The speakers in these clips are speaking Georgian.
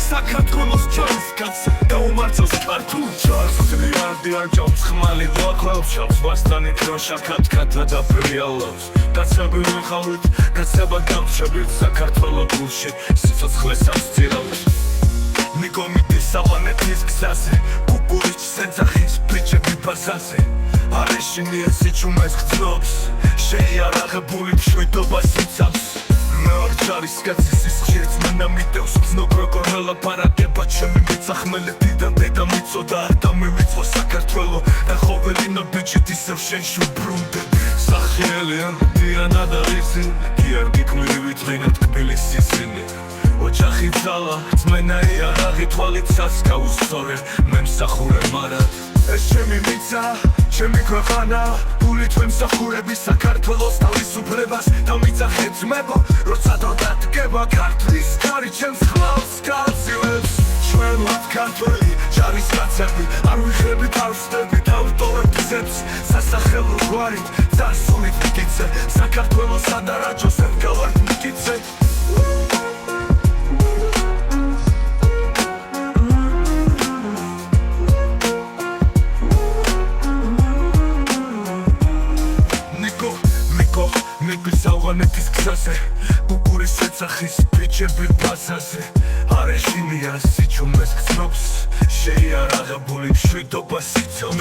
საქართველოს ჯარისკაც დაუმარცხოს ქართულ ჯარს მილიარდი არჯავს ხმალი ვაკლავს შავს ვასტანი დროშაკად გადადაფრიალავს დაცები ვიხავით დაცება გამშებით საქართველოს გულში სიცოცხლეს აღწირავთ მიგომიდი სავანეთის გზაზე კუკურიჩ სენძახის ბიჭები ბაზაზე არეშინია სიჩუმეს გრძნობს შეიარაღებული მშვიდობა სიცავს მე ვარ ჯარისკაცი სისხლიც მანა მიდევს გრძნობ როგორ ელაპარაკება ჩემი მიწახმელი დიდა დედა მიწოდა და მივიწყო საქართველო და ხოველინა ბიჭით ისევ შენში ვბრუნდები სახიელიან დიანა და რისი გიარგი გმირივით ღინათ კბილის სიზინი ოჯახი ძალა ძმენა იარაღი თვალიცას გაუსწორე მე მსახურე მარად ეს ჩემი მიწა ჩემი ქვეყანა გულით ვემსახურები საქართველოს თავისუფლებას და მიწახე ძმებო როცა დადგება ქართლის კარი ჩემს ხმალს გააცილებს ჩვენ ვართ ქართველი ჯარისკაცები არ ვიხრები თავსდები დავტოვებ გზებს სასახელო გვარით წარსულით მტკიცე საქართველოსა და რაჯოს ემგავართ მტკიცე სავანეთის გზაზე კუკურის სეცახის ბიჭები ბაზაზე არეშინია სიჩუმეს გრძნობს შეიარაღებული მშვიდობა სიცავს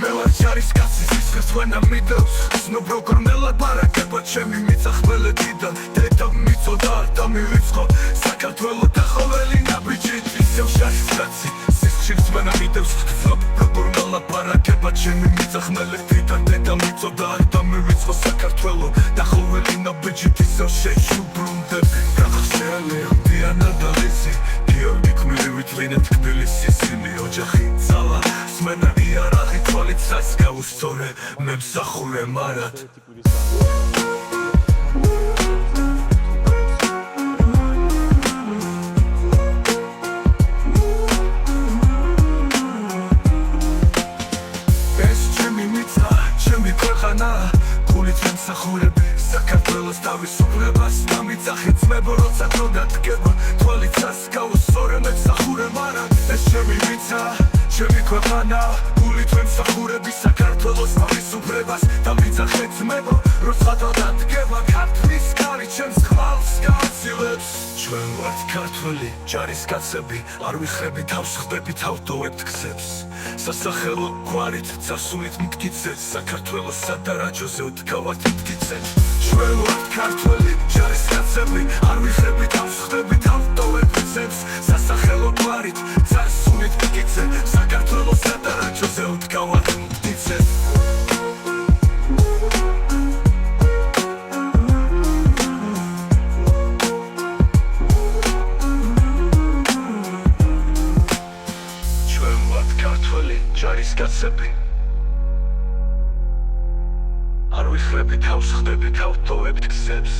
მე ვარ ჯარისკაცი სისხლს ვენა მიდევს გრძნობ როგორ ელაპარაკება ჩემი მიწახმელი დიდა დედა მიწოდა და მივიწყო საქართველო და ხოველინა ბიჭით ისევ ჯარისკაცი სისხლს ვენა მიდევს გრძნობ როგორ ელაპარაკება ჩემი მიწახმელი დიდა დედა მიწოდა და მივიწყო საქართველო და ხოველინა ბიჭით ისევ შენში ვბრუნდები გახსენია დიანა და რისი გიორგი გმირივით ღინათ კბილის სიზინი ოჯახი ძალა ძმენა იარაღი თვალიცას გაუსწორე მე მსახურე მარად ეს ჩემი მიწა ჩემი ქვეყანა გულით ვემსახურები საქართველოს თავისუფლებას და მიწახე ძმებო როცა დრო დადგება თვალიცას გაუსწორე მე მსახურე მარად ეს ჩემი მიწა ჩემი ქვეყანა გულით ვემსახურები საქართველოს თავისუფლებას და მიწახე ძმებო როცა დრო დადგება ქართლის კარი ჩემს ხმალს გააცილებს ჩვენ ვართ ქართველი ჯარისკაცები არ ვიხრები თავს ხდები თავდოვებთ გზებს სასახელო გვარით წარსულით მტკიცე საქართველოსა და რაჯოზე ვდგავართ მტკიცე ჩვენ ვართ ქართველი ჯარისკაცები არ ვიხრები თავს ხდები თავდოვებთ გზებს სასახელო გვარით წარსულით მტკიცე საქართველოსა და რაჯოზე ვდგავართ მტკიცე ჯარისკაცები არ ვიხრები თავს ხდები თავდოვებთ გზებს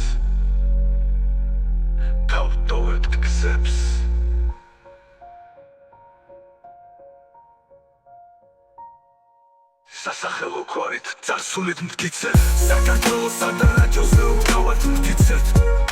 სასახელო გვარით წარსულით მტკიცე საქართველოსა და რაჯოზე ვდგავართ მტკიცეთ